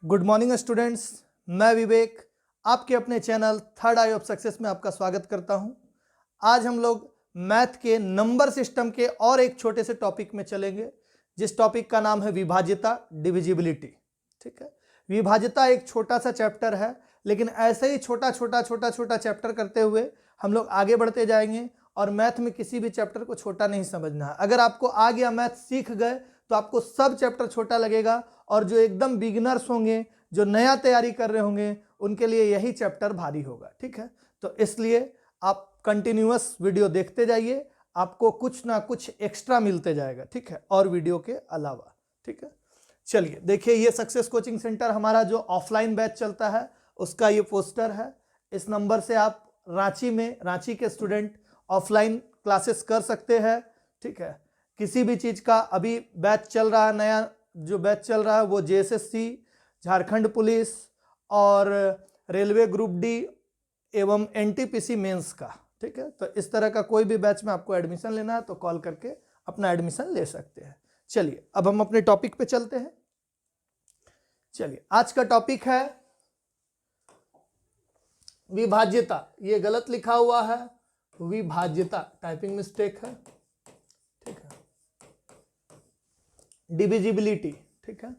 Good morning students, मैं विवेक आपके अपने channel third I of success में आपका स्वागत करता हूं। आज हम लोग मैथ के नंबर सिस्टम के और एक छोटे से टॉपिक में चलेंगे, जिस टॉपिक का नाम है विभाज्यता, डिविजिबिलिटी। ठीक है, विभाज्यता एक छोटा सा चैप्टर है, लेकिन ऐसे ही छोटा छोटा चैप्टर करते हुए हम लोग आगे बढ़ते जाएंगे। और मैथ में किसी भी चैप्टर को छोटा नहीं समझना है। अगर आपको आ गया, मैथ सीख गए, तो आपको सब चैप्टर छोटा लगेगा, और जो एकदम बिगिनर्स होंगे, जो नया तैयारी कर रहे होंगे, उनके लिए यही चैप्टर भारी होगा। ठीक है, तो इसलिए आप कंटिन्यूअस वीडियो देखते जाइए, आपको कुछ ना कुछ एक्स्ट्रा मिलते जाएगा। ठीक है, और वीडियो के अलावा। ठीक है, चलिए देखिए, ये सक्सेस कोचिंग सेंटर हमारा जो ऑफलाइन बैच चलता है उसका ये पोस्टर है। इस नंबर से आप रांची के स्टूडेंट ऑफलाइन क्लासेस कर सकते हैं। ठीक है, किसी भी चीज़ का अभी बैच चल रहा है, नया जो बैच चल रहा है वो जेएसएससी, झारखंड पुलिस और रेलवे ग्रुप डी एवं एनटीपीसी मेंस का। ठीक है, तो इस तरह का कोई भी बैच में आपको एडमिशन लेना है तो कॉल करके अपना एडमिशन ले सकते हैं। चलिए अब हम अपने टॉपिक पे चलते हैं। चलिए, आज का टॉपिक है विभाज्यता। ये गलत लिखा हुआ है, विभाज्यता, टाइपिंग मिस्टेक है। ठीक है, डिविजिबिलिटी। ठीक है,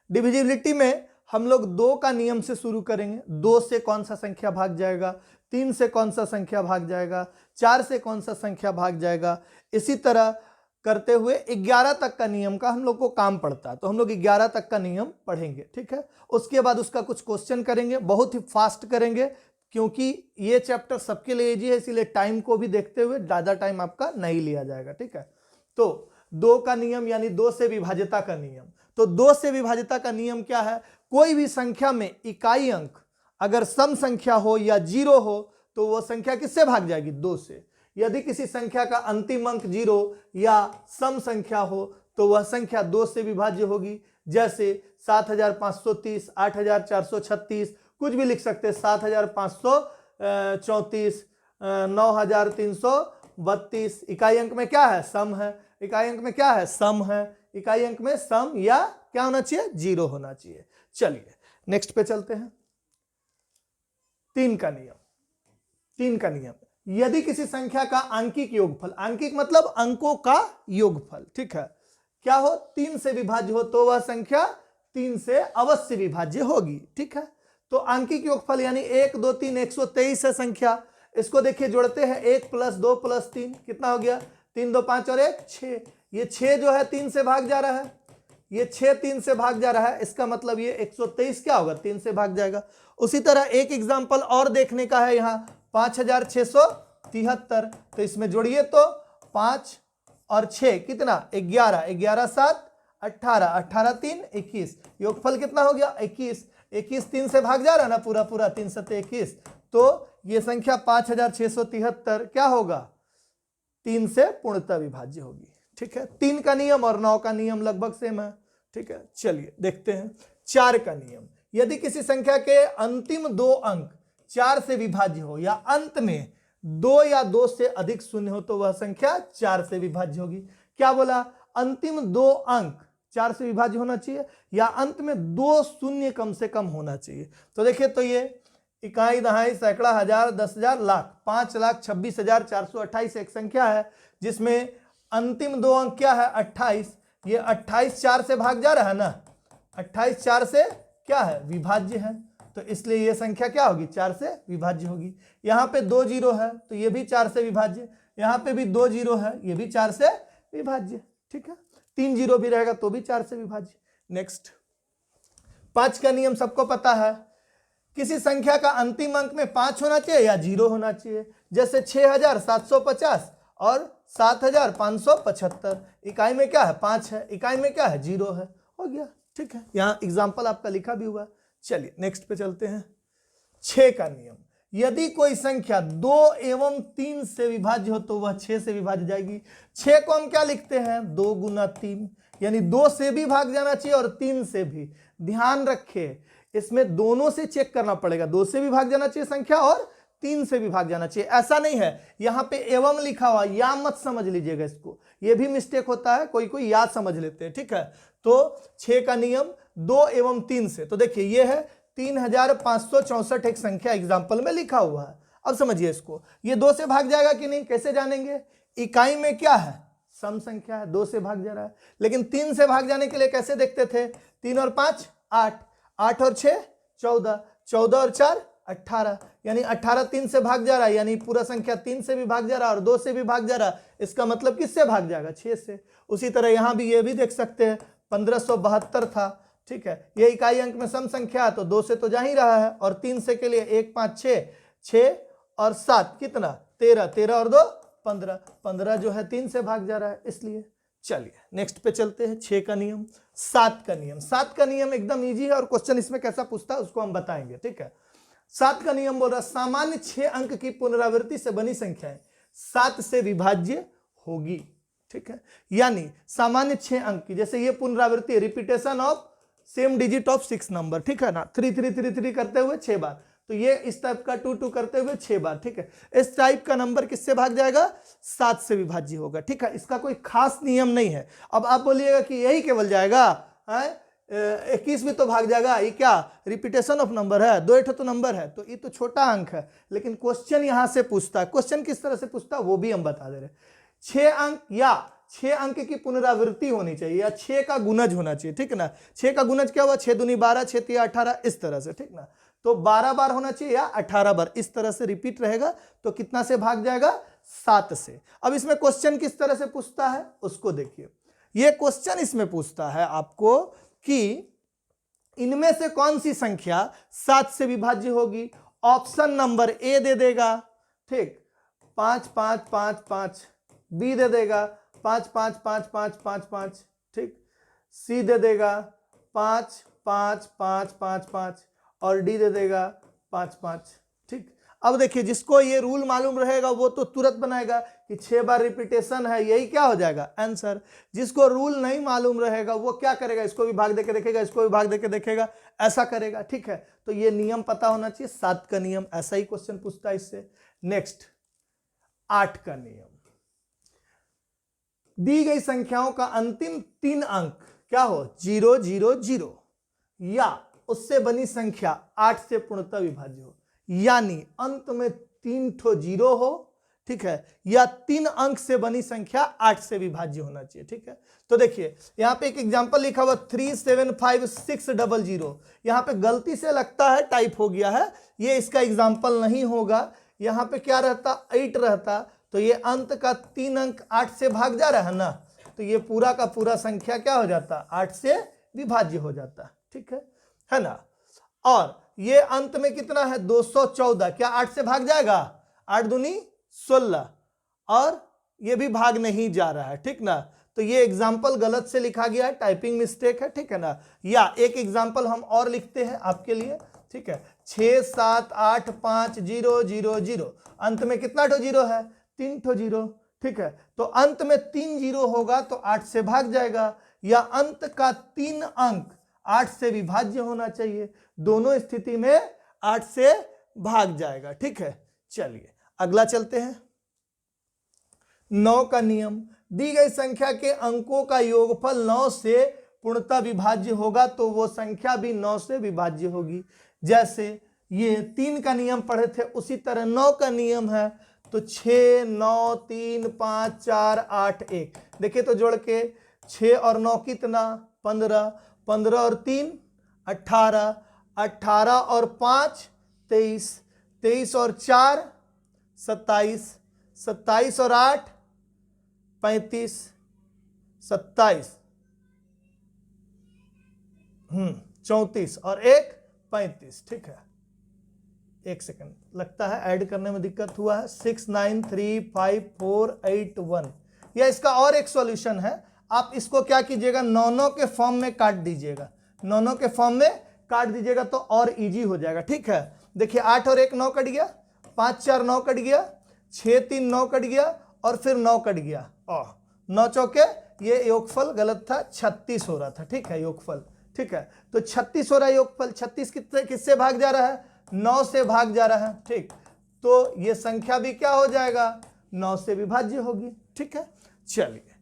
डिविजिबिलिटी में हम लोग 2 का नियम से शुरू करेंगे। 2 से कौन सा संख्या भाग जाएगा, 3 से कौन सा संख्या भाग जाएगा, 4 से कौन सा संख्या भाग जाएगा, इसी तरह करते हुए 11 तक का नियम का हम लोग को काम पड़ता है, तो हम लोग 11 तक का नियम पढ़ेंगे। ठीक है, उसके बाद उसका कुछ क्वेश्चन करेंगे, बहुत ही फास्ट करेंगे, क्योंकि ये चैप्टर सबके लिए इजी है, इसीलिए टाइम को भी देखते हुए ज़्यादा टाइम आपका नहीं लिया जाएगा। ठीक है, तो 2 का नियम यानी 2 से विभाज्यता का नियम। तो 2 से विभाज्यता का नियम क्या है? कोई भी संख्या में इकाई अंक अगर सम संख्या हो या 0 हो तो वो संख्या किससे भाग जाएगी? 2 से। यदि किसी संख्या का अंतिम अंक 0 या सम संख्या हो तो वह संख्या 2 से विभाज्य होगी। जैसे 7530, 8436, कुछ भी लिख सकते हैं, 7534, 9332। इकाई अंक में क्या है? सम है। इकाई अंक में क्या है? सम है। इकाई अंक में सम या क्या होना चाहिए? 0 होना चाहिए। चलिए नेक्स्ट पे चलते हैं। 3 का नियम। 3 का नियम, यदि किसी संख्या का आंकिक योगफल, आंकिक मतलब अंकों का योगफल, ठीक है, क्या हो? 3 से विभाज्य हो तो वह संख्या 3 से अवश्य विभाज्य होगी। ठीक है, तो आंकिक योगफल यानी 1 2 3 123 है संख्या। इसको देखिए, जोड़ते हैं 1 + 2 + 3 कितना हो गया? 3 2 5 और 1 6। ये 6 जो है 3 से भाग जा रहा है, ये 6 3 से भाग जा रहा है, इसका मतलब ये 123 क्या होगा? 3 से भाग जाएगा। उसी तरह एक एग्जाम्पल और देखने का है, यहाँ 5673, तो इसमें जोड़िए तो 5 और 6 कितना? 11, 11 7 18, 18 3 21, योगफल कितना हो गया? 21। 21 3 से भाग जा रहा है ना, पूरा 3 7 21, तो ये संख्या 5673 क्या होगा? 3 से पूर्णतः विभाज्य होगी। ठीक है, 3 का नियम और 9 का नियम लगभग सेम है। ठीक है, चलिए देखते हैं 4 का नियम। यदि किसी संख्या के अंतिम 2 अंक 4 से विभाज्य हो या अंत में 2 या 2 से अधिक शून्य हो तो वह संख्या 4 से विभाज्य होगी। क्या बोला? अंतिम 2 अंक 4 से विभाज्य होना चाहिए या अंत में 2 शून्य कम से कम होना चाहिए। तो देखिए, तो ये इकाई, दहाई, सैकड़ा, हजार, 10,000, लाख, 5,26,428 एक संख्या है जिसमें अंतिम 2 अंक क्या है? 28। ये 28 4 से भाग जा रहा है ना, 28 4 से क्या है? विभाज्य है, तो इसलिए ये संख्या क्या होगी? 4 से विभाज्य होगी। यहाँ पे 2 0 है तो ये भी 4 से विभाज्य, यहाँ पे भी 2 0 है, ये भी 4 से विभाज्य। ठीक है, 3 0 भी रहेगा तो भी 4 से विभाज्य। नेक्स्ट, 5 का नियम सबको पता है। किसी संख्या का अंतिम अंक में 5 होना चाहिए या 0 होना चाहिए। जैसे 6750 और 7575, इकाई में क्या है? 5 है, इकाई में क्या है? 0 है, हो गया। ठीक है, यहाँ एग्जाम्पल आपका लिखा भी हुआ है। चलिए नेक्स्ट पे चलते हैं। 6 का नियम, यदि कोई संख्या 2 एवं 3 से विभाज्य हो तो वह 6 से विभाज्य जाएगी। 6 को हम क्या लिखते हैं? 2 × 3, यानी 2 से भी भाग जाना चाहिए और 3 से भी। ध्यान रखिए, इसमें दोनों से चेक करना पड़ेगा, 2 से भी भाग जाना चाहिए संख्या और 3 से भी भाग जाना चाहिए। ऐसा नहीं है यहाँ पे एवं लिखा हुआ, या मत समझ लीजिएगा इसको, ये भी मिस्टेक होता है, कोई कोई या समझ लेते हैं। ठीक है, तो 6 का नियम, 2 एवं 3 से। तो देखिए ये है 3564 एक संख्या एग्जाम्पल में लिखा हुआ है। अब समझिए इसको, ये 2 से भाग जाएगा कि नहीं, कैसे जानेंगे? इकाई में क्या है, सम संख्या है, 2 से भाग जा रहा है। लेकिन 3 से भाग जाने के लिए कैसे देखते थे? 3 और 5 8, 8 और 6 14, 14 और 4 18, यानी 18 3 से भाग जा रहा है, यानी पूरा संख्या 3 से भी भाग जा रहा है और 2 से भी भाग जा रहा है। इसका मतलब किससे भाग जाएगा? 6 से। उसी तरह यहां भी ये भी देख सकते हैं 1572 था, ठीक है, ये इकाई अंक में सम संख्या है तो 2 से तो जा ही रहा है, और 3 से के लिए 1 5 6, 6 और 7 कितना? 13, 13 और 2 15, 15 जो है 3 से भाग जा रहा है इसलिए। चलिए नेक्स्ट पे चलते हैं। 6 का नियम, 7 का नियम। 7 का नियम एकदम इजी है और क्वेश्चन इसमें कैसा पूछता है उसको हम बताएंगे, ठीक है। 7 का नियम बोल रहा है सामान्य 6 अंक की पुनरावृत्ति से बनी संख्याएं 7 से विभाज्य होगी, ठीक है। यानी सामान्य 6 अंक की, जैसे ये पुनरावृत्ति repetition of same digit of 6 number, ठीक है ना, 3 3 3 3 करते हुए 6 बार, तो ये इस टाइप का 2 2 करते हुए 6 बार, ठीक है। इस टाइप का नंबर किससे भाग जाएगा? 7 से विभाज्य होगा, ठीक है। इसका कोई खास नियम नहीं है। अब आप बोलिएगा कि यही केवल जाएगा, 21 भी तो भाग जाएगा, ये क्या रिपीटेशन ऑफ नंबर है, 2 तो नंबर है, तो ये तो छोटा अंक है। लेकिन क्वेश्चन यहां से पूछता है, क्वेश्चन किस तरह से पूछता है वो भी हम बता दे रहे। 6 अंक या 6 अंक की पुनरावृत्ति होनी चाहिए या 6 का गुणज होना चाहिए, ठीक है ना। 6 का गुणज क्या हुआ? 6 दूनी 12, 6 तिया 18, इस तरह से, ठीक ना। तो 12 बार होना चाहिए या 18 बार, इस तरह से रिपीट रहेगा तो कितना से भाग जाएगा? 7 से। अब इसमें क्वेश्चन किस तरह से पूछता है उसको देखिए। ये क्वेश्चन इसमें पूछता है आपको कि इनमें से कौन सी संख्या 7 से विभाज्य होगी। ऑप्शन नंबर ए दे देगा, ठीक, 5 5 5 5, बी दे देगा 5 5 5 5 5 5, ठीक, सी दे देगा 5 5 5 5 5 और डी दे देगा 5 5, ठीक। अब देखिए जिसको ये रूल मालूम रहेगा वो तो तुरंत बनाएगा कि 6 बार रिपीटेशन है, यही क्या हो जाएगा? आंसर। जिसको रूल नहीं मालूम रहेगा वो क्या करेगा? इसको भी भाग देके देखेगा, इसको भी भाग देके देखेगा, ऐसा करेगा, ठीक है। तो ये नियम पता होना चाहिए, 7 का नियम, ऐसा ही क्वेश्चन पूछता है इससे। नेक्स्ट 8 का नियम। दी गई संख्याओं का अंतिम 3 अंक क्या हो? 0 0 0 या उससे बनी संख्या 8 से पूर्णतः विभाज्य हो, यानी अंत में 3 ठो 0 हो, ठीक है, या 3 अंक से बनी संख्या 8 से विभाज्य होना चाहिए, ठीक है। तो देखिए यहां पे एक एग्जांपल लिखा हुआ 375600, यहां पे गलती से लगता है टाइप हो गया है, ये इसका एग्जांपल नहीं होगा। यहां पे क्या रहता? 8 रहता, तो ये अंत का 3 अंक 8 से भाग जा रहा है ना, तो ये पूरा का पूरा संख्या क्या हो जाता? 8 से विभाज्य हो जाता, ठीक है ना। और ये अंत में कितना है? 214, क्या 8 से भाग जाएगा? 8 दूनी 16, और ये भी भाग नहीं जा रहा है, ठीक ना। तो ये एग्जाम्पल गलत से लिखा गया है, टाइपिंग मिस्टेक है, ठीक है ना। या एक एग्जाम्पल हम और लिखते हैं आपके लिए, ठीक है। 6 7 8 5 0 0 0, अंत में कितना ठो 0 है? 3 ठो 0, ठीक है। तो अंत में 3 0 होगा तो 8 से भाग जाएगा, या अंत का 3 अंक 8 से विभाज्य होना चाहिए, दोनों स्थिति में 8 से भाग जाएगा, ठीक है। चलिए अगला चलते हैं। 9 का नियम। दी गई संख्या के अंकों का योगफल 9 से पूर्णतः विभाज्य होगा तो वो संख्या भी 9 से विभाज्य होगी। जैसे ये 3 का नियम पढ़े थे उसी तरह 9 का नियम है, तो 6 9 3 5 4 8 1, देखिए तो जोड़ के 6 और 9 कितना? 15, 15 और 3 18, 18 और 5 23, 23 और 4 27, 27 और 8 35, 27 34 और 1 35, ठीक है। एक सेकंड, लगता है ऐड करने में दिक्कत हुआ है। 6 9 3 5 4 8 1, या इसका और एक सॉल्यूशन है, आप इसको क्या कीजिएगा? 9 9 के फॉर्म में काट दीजिएगा, 9 9 के फॉर्म में काट दीजिएगा तो और इजी हो जाएगा, ठीक है। देखिए 8 और 1 9 कट गया, 5 4 9 कट गया, 6 3 9 कट गया और फिर 9 कट गया, 9 चौके, ये योगफल गलत था, 36 हो रहा था, ठीक है, योगफल, ठीक है। तो 36 हो रहा है योगफल, 36 किससे भाग जा रहा है? 9 से भाग जा रहा है, ठीक। तो ये संख्या भी क्या हो जाएगा? 9 से विभाज्य होगी, ठीक है। चलिए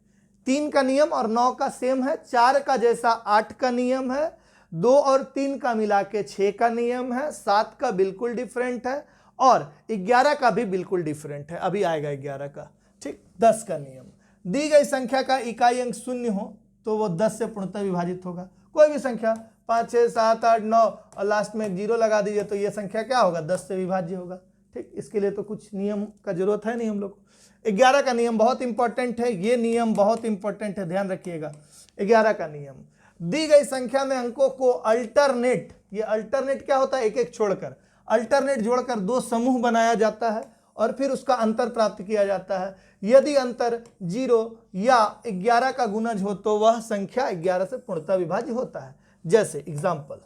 3 का नियम और 9 का सेम है, 4 का जैसा 8 का नियम है, 2 और 3 का मिला के 6 का नियम है, 7 का बिल्कुल डिफरेंट है और 11 का भी बिल्कुल डिफरेंट है। अभी आएगा 11 का। ठीक, 10 का नियम, दी गई संख्या का इकाई अंक 0 हो तो वो 10 से पूर्णतः विभाजित होगा। कोई भी संख्या 5, 6, 7, 8, 9 और लास्ट में एक 0 लगा दीजिए तो ये संख्या क्या होगा, 10 से विभाज्य होगा। ठीक, इसके लिए तो कुछ नियम का जरूरत है नहीं हम लोग को। 11 का नियम बहुत इंपॉर्टेंट है, ये नियम बहुत इंपॉर्टेंट है, ध्यान रखिएगा। 11 का नियम, दी गई संख्या में अंकों को अल्टरनेट, ये अल्टरनेट क्या होता है, एक एक छोड़कर, अल्टरनेट जोड़कर 2 समूह बनाया जाता है और फिर उसका अंतर प्राप्त किया जाता है। यदि अंतर 0 या 11 का गुणज हो तो वह संख्या 11 से पूर्णतः विभाज्य होता है। जैसे एग्जांपल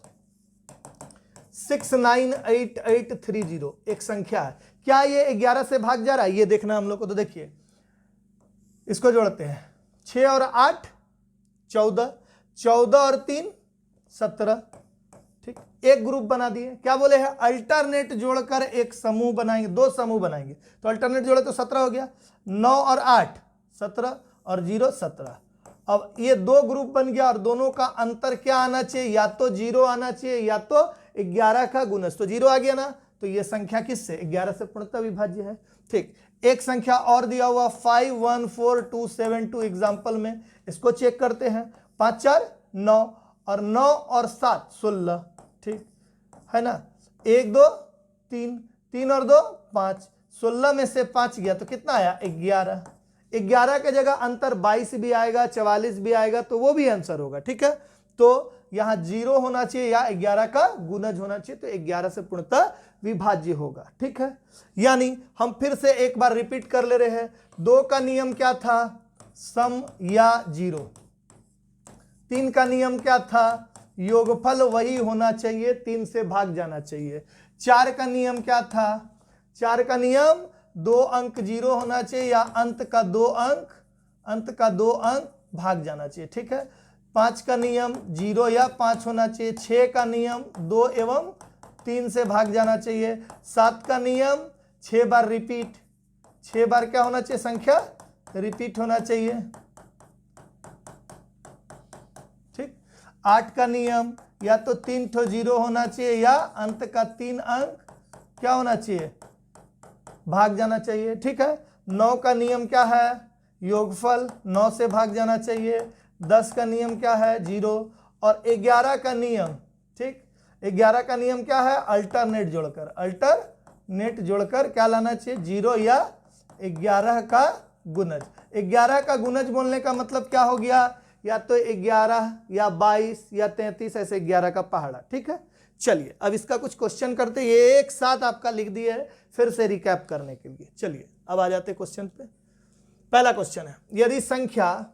698830 एक संख्या है, क्या ये 11 से भाग जा रहा है, ये देखना हम लोग को। तो देखिए इसको जोड़ते हैं, 6 और 8 14, 14 और 3 17। ठीक, एक ग्रुप बना दिए, क्या बोले हैं, अल्टरनेट जोड़कर एक समूह बनाएंगे, 2 समूह बनाएंगे। तो अल्टरनेट जोड़े तो 17 हो गया, 9 और 8 17 और 0 17। अब ये 2 ग्रुप बन गया और दोनों का अंतर क्या आना चाहिए, या तो 0 आना चाहिए या तो 11 का गुणज। तो 0 आ गया ना, तो ये संख्या किससे, 11 से पूर्णतः विभाज्य है। ठीक, एक संख्या और दिया हुआ 514272 एग्जाम्पल में, इसको चेक करते हैं। 5 4 9 और 9 और 7 16। ठीक है ना, 1 2 3, 3 और 2 5, 16 में से 5 गया तो कितना आया, 11। 11 के जगह अंतर 22 भी आएगा, 44 भी आएगा, तो वो भी आंसर होगा। ठीक है, तो यहां 0 होना चाहिए या 11 का गुणज होना चाहिए, तो 11 से पूर्णतः विभाज्य होगा। ठीक है, यानी हम फिर से एक बार रिपीट कर ले रहे हैं। 2 का नियम क्या था, सम या 0। 3 का नियम क्या था, योगफल वही होना चाहिए, 3 से भाग जाना चाहिए। 4 का नियम क्या था, 4 का नियम 2 अंक 0 होना चाहिए या अंत का 2 अंक भाग जाना चाहिए। ठीक है, 5 का नियम 0 या 5 होना चाहिए। 6 का नियम 2 एवं 3 से भाग जाना चाहिए। 7 का नियम 6 बार रिपीट, 6 बार क्या होना चाहिए, संख्या रिपीट होना चाहिए। ठीक, 8 का नियम या तो 3 ठो 0 होना चाहिए या अंत का 3 अंक क्या होना चाहिए, भाग जाना चाहिए। ठीक है, 9 का नियम क्या है, योगफल 9 से भाग जाना चाहिए। 10 का नियम क्या है, 0। और 11 का नियम, ठीक, 11 का नियम क्या है, अल्टरनेट जोड़कर क्या लाना चाहिए, 0 या 11 का गुणज। 11 का गुणज बोलने का मतलब क्या हो गया, या तो 11 या 22 या 33, ऐसे 11 का पहाड़ा। ठीक है, चलिए अब इसका कुछ क्वेश्चन करते हैं, ये एक साथ आपका लिख दिया है फिर से रिकैप करने के लिए। चलिए अब आ जाते क्वेश्चन पे। पहला क्वेश्चन है, यदि संख्या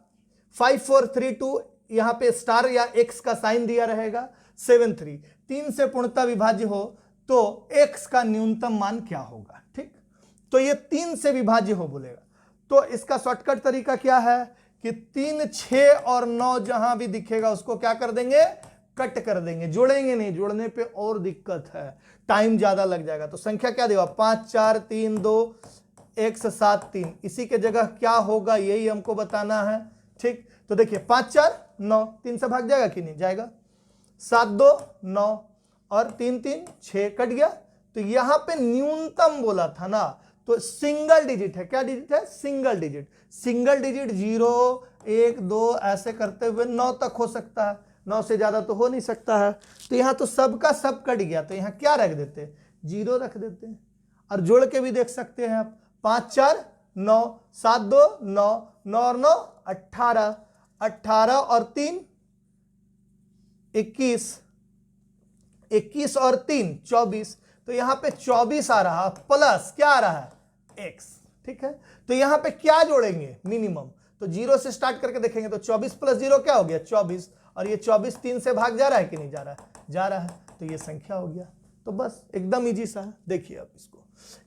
5432 यहां पे स्टार या एक्स का साइन दिया रहेगा, 73 3 से पूर्णतः विभाज्य हो तो एक्स का न्यूनतम मान क्या होगा। ठीक, तो ये 3 से विभाज्य हो बोलेगा, तो इसका शॉर्टकट तरीका क्या है कि 3 6 और 9 जहां भी दिखेगा उसको क्या कर देंगे, कट कर देंगे, जोड़ेंगे नहीं, जोड़ने पे और दिक्कत है, टाइम ज्यादा लग जाएगा। तो संख्या क्या देगा, 5 4 3 2 x 7 3, इसी के जगह क्या होगा यही हमको बताना है। ठीक, तो देखिए 5 4 9, 3 से भाग जाएगा कि नहीं जाएगा, 7 2 9 और 3 3 6 कट गया। तो यहां पे न्यूनतम बोला था ना, तो सिंगल डिजिट है, क्या डिजिट है, सिंगल डिजिट। 0 1 2 ऐसे करते हुए 9 तक हो सकता है, 9 से ज्यादा तो हो नहीं सकता है। तो यहां तो सबका सब कट गया, तो यहां क्या रख देते, 0 रख देते हैं। और जोड़ के भी देख सकते हैं आप, 5 4 9 7 2 9 9 और 9 18, 18 और 3 21, 21 और 3 24, तो यहां पे 24 आ रहा प्लस क्या आ रहा है, x। ठीक है, तो यहां पे क्या जोड़ेंगे, मिनिमम, तो 0 से स्टार्ट करके देखेंगे तो 24 प्लस 0 क्या हो गया, 24, और ये 24 3 से भाग जा रहा है कि नहीं जा रहा है, जा रहा है, तो ये संख्या हो गया। तो बस एकदम इजी सा है। देखिए अब इसको,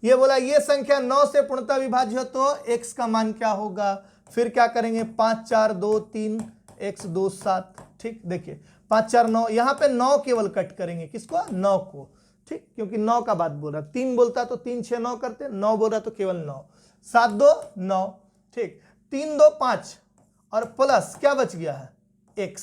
ये बोला ये संख्या 9 से पूर्णतः विभाज्य हो तो x का मान क्या होगा। फिर क्या करेंगे, 5 4 2 3 x 2 7। ठीक, देखिए 5 4 9, यहां पे 9 केवल कट करेंगे, किसको, 9 को। ठीक, क्योंकि 9 का बात बोल रहा, 3 बोलता तो 3 6 9 करते, 9 बोल रहा तो केवल 9, 7 2 9। ठीक, 3 2 5 और प्लस क्या बच गया है, x,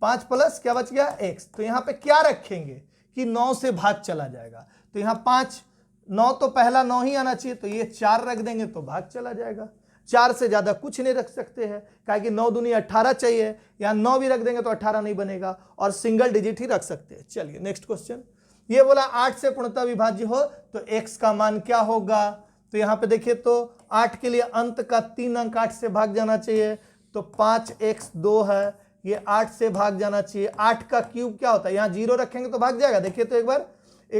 5 प्लस क्या बच गया x। तो यहाँ पे क्या रखेंगे कि 9 से भाग चला जाएगा, तो यहाँ 5, 9 तो पहला 9 ही आना चाहिए, तो ये 4 रख देंगे तो भाग चला जाएगा। 4 से ज्यादा कुछ नहीं रख सकते हैं, क्या कि 9 दूनी 18 चाहिए, यहाँ 9 भी रख देंगे तो 18 नहीं बनेगा, और सिंगल डिजिट ही रख सकते हैं। चलिए नेक्स्ट क्वेश्चन, ये बोला 8 से पूर्णतः विभाज्य हो तो x का मान क्या होगा। तो यहाँ पे देखिए तो 8 के लिए अंत का 3 अंक 8 से भाग जाना चाहिए, तो 5x 2 है, ये 8 से भाग जाना चाहिए। 8 का क्यूब क्या होता है, यहाँ 0 रखेंगे तो भाग जाएगा। देखिए तो एक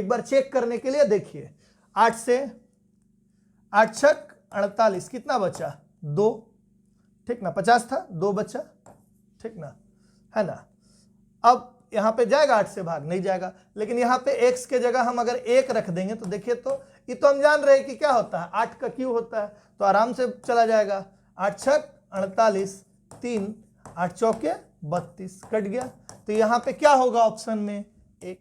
बार चेक करने के लिए देखिए, 8 से 8 छक 48, कितना बचा 2, ठीक ना, 50 था, 2 बचा, ठीक ना, है ना। अब यहाँ पे जाएगा 8 से भाग, नहीं जाएगा, लेकिन यहाँ पे x के जगह हम अगर 1 रख देंगे तो देखिए तो ये तो हम जान रहे हैं कि क्या होता है, 8 का क्यूब होता है, तो आराम से चला जाएगा। 8 छक 48, 3, 8 चौके 32, कट गया। तो यहाँ पे क्या होगा ऑप्शन में 1,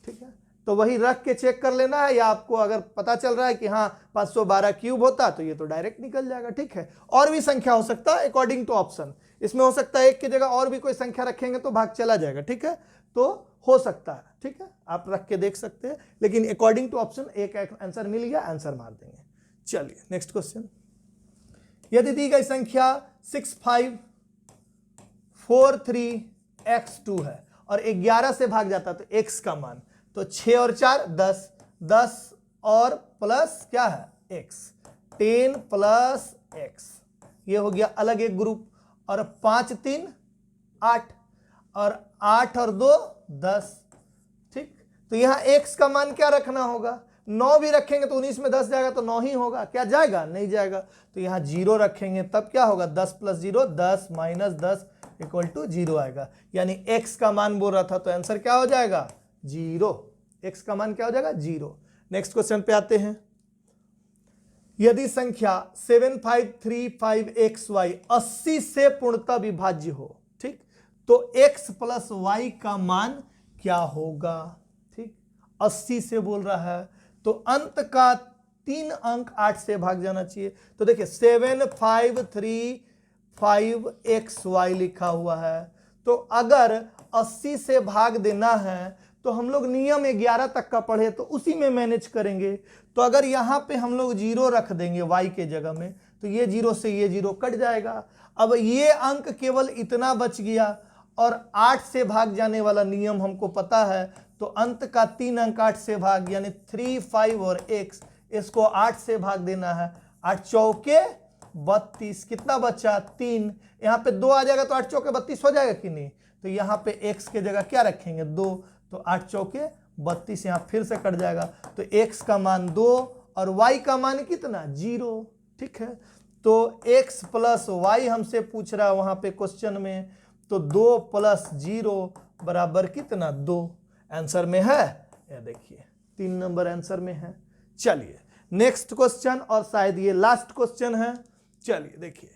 ठीक है। तो वही रख के चेक कर लेना है, या आपको अगर पता चल रहा है कि हाँ 512 क्यूब होता तो ये तो डायरेक्ट निकल जाएगा, ठीक है। और भी संख्या हो सकता है अकॉर्डिंग टू ऑप्शन, इसमें हो सकता है 1 की जगह और भी कोई संख्या रखेंगे तो भाग चला जाएगा, ठीक है, तो हो सकता है, ठीक है, आप रख के देख सकते हैं, लेकिन अकॉर्डिंग टू ऑप्शन एक आंसर मिल गया, आंसर मार देंगे। चलिए नेक्स्ट क्वेश्चन, यदि दी गई संख्या 6543x2 है और 11 से भाग जाता तो x का मान, तो 6 और 4 10, 10 और प्लस क्या है x, 10 प्लस x, ये हो गया अलग एक ग्रुप, और 5 3 8, और 8 और 2 10, ठीक। तो यहाँ x का मान क्या रखना होगा, 9 भी रखेंगे तो 19 में 10 जाएगा तो 9 ही होगा, क्या जाएगा, नहीं जाएगा। तो यहाँ 0 रखेंगे तब क्या होगा, 10 प्लस 0 10 माइनस 10 इक्वल टू 0 आएगा, यानी x का मान बोल रहा था, तो आंसर क्या हो जाएगा 0, x का मान क्या हो जाएगा 0। नेक्स्ट क्वेश्चन पे आते हैं, यदि संख्या 7535xy 80 से पूर्णतः विभाज्य हो, ठीक, तो x प्लस y का मान क्या होगा, ठीक, 80 से बोल रहा है तो अंत का 3 अंक 8 से भाग जाना चाहिए। तो देखिए 7535xy लिखा हुआ है, तो अगर 80 से भाग देना है तो हम लोग नियम 11 तक का पढ़े तो उसी में मैनेज करेंगे। तो अगर यहाँ पे हम लोग 0 रख देंगे y के जगह में, तो ये 0 से ये 0 कट जाएगा। अब ये अंक केवल इतना बच गया, और 8 से भाग जाने वाला नियम हमको पता है, तो अंत का 3 अंक 8 से भाग, यानी 3 5 और x, इसको 8 से भाग देना है। 8 चौके 32, कितना बचा 3, यहाँ पे 2 आ जाएगा तो 8 चौके 32 हो जाएगा कि नहीं। तो यहाँ पे x के जगह क्या रखेंगे 2, तो 8 चौके 32, यहाँ फिर से कट जाएगा, तो x का मान 2 और y का मान कितना 0, ठीक है। तो x प्लस y हमसे पूछ रहा है वहां पे क्वेश्चन में, तो 2 प्लस 0 बराबर कितना 2, आंसर में है, ये देखिए 3 नंबर आंसर में है। चलिए नेक्स्ट क्वेश्चन, और शायद ये लास्ट क्वेश्चन है। चलिए देखिए,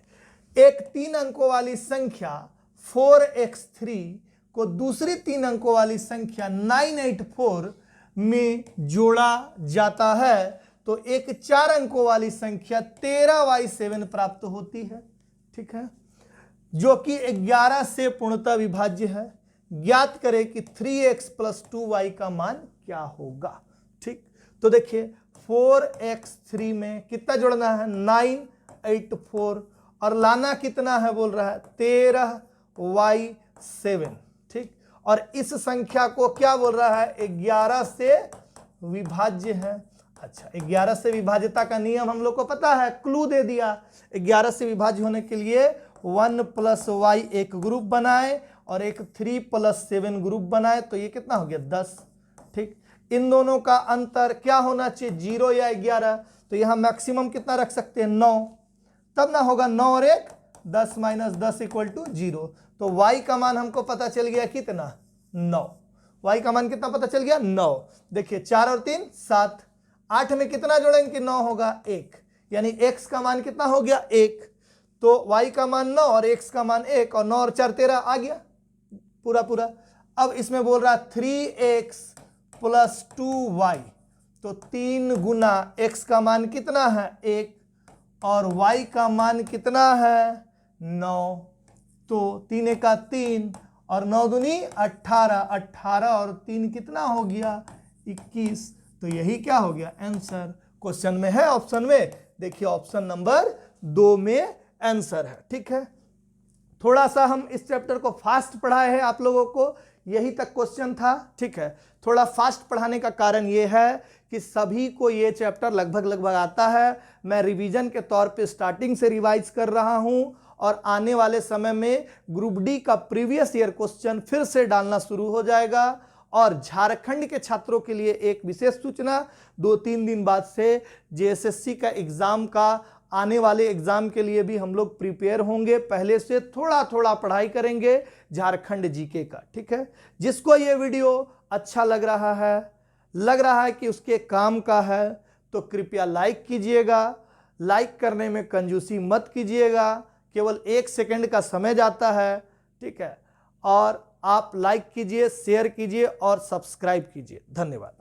एक 3 अंकों वाली संख्या 4x3 को दूसरी 3 अंकों वाली संख्या 984 में जोड़ा जाता है तो एक 4 अंकों वाली संख्या 13y7 प्राप्त होती है, ठीक है, जो कि 11 से पूर्णतः विभाज्य है। ज्ञात करें कि 3x प्लस 2y का मान क्या होगा, ठीक। तो देखिए 4x3 में कितना जोड़ना है 984, और लाना कितना है बोल रहा है 13y7, ठीक। और इस संख्या को क्या बोल रहा है 11 से विभाज्य है। अच्छा, 11 से विभाज्यता का नियम हम लोग को पता है, क्लू दे दिया। 11 से विभाज्य होने के लिए 1 प्लस y एक ग्रुप बनाए और एक 3 प्लस 7 ग्रुप बनाए, तो ये कितना हो गया 10, ठीक। इन दोनों का अंतर क्या होना चाहिए 0 या 11, तो यहाँ मैक्सिमम कितना रख सकते हैं 9, तब ना होगा 9 और 1 10 माइनस 10 इक्वल टू 0। तो y का मान हमको पता चल गया कितना 9, y का मान कितना पता चल गया 9। देखिए 4 और 3 7, 8 में कितना जोड़ेंगे कि 9 होगा 1, यानी x का मान कितना हो गया 1, तो y का मान 9 और x का मान 1, और 9 और 4 13 आ गया पूरा पूरा। अब इसमें बोल रहा है 3x प्लस 2y, तो 3 गुना x का मान कितना है 1 और y का मान कितना है 9, तो 3 का 3 और 9 दूनी 18, 18 और 3 कितना हो गया 21। तो यही क्या हो गया आंसर। क्वेश्चन में है ऑप्शन में, देखिए ऑप्शन नंबर 2 में आंसर है। ठीक है, थोड़ा सा हम इस चैप्टर को फास्ट पढ़ाए हैं आप लोगों को, यही तक क्वेश्चन था। ठीक है, थोड़ा फास्ट पढ़ाने का कारण ये है कि सभी को ये चैप्टर लगभग आता है। मैं रिवीजन के तौर पे स्टार्टिंग से रिवाइज कर रहा हूं और आने वाले समय में ग्रुप डी का प्रीवियस ईयर क्वेश्चन फिर से डालना शुरू हो जाएगा। और झारखंड के छात्रों के लिए एक विशेष सूचना, 2-3 दिन बाद से जेएसएससी का एग्जाम का आने वाले एग्जाम के लिए भी हम लोग प्रिपेयर होंगे। पहले से थोड़ा थोड़ा पढ़ाई करेंगे झारखंड जीके का। ठीक है, जिसको ये वीडियो अच्छा लग रहा है कि उसके काम का है, तो कृपया लाइक कीजिएगा। लाइक करने में कंजूसी मत कीजिएगा, केवल 1 सेकंड का समय जाता है। ठीक है, और आप लाइक कीजिए, शेयर कीजिए और सब्सक्राइब कीजिए। धन्यवाद।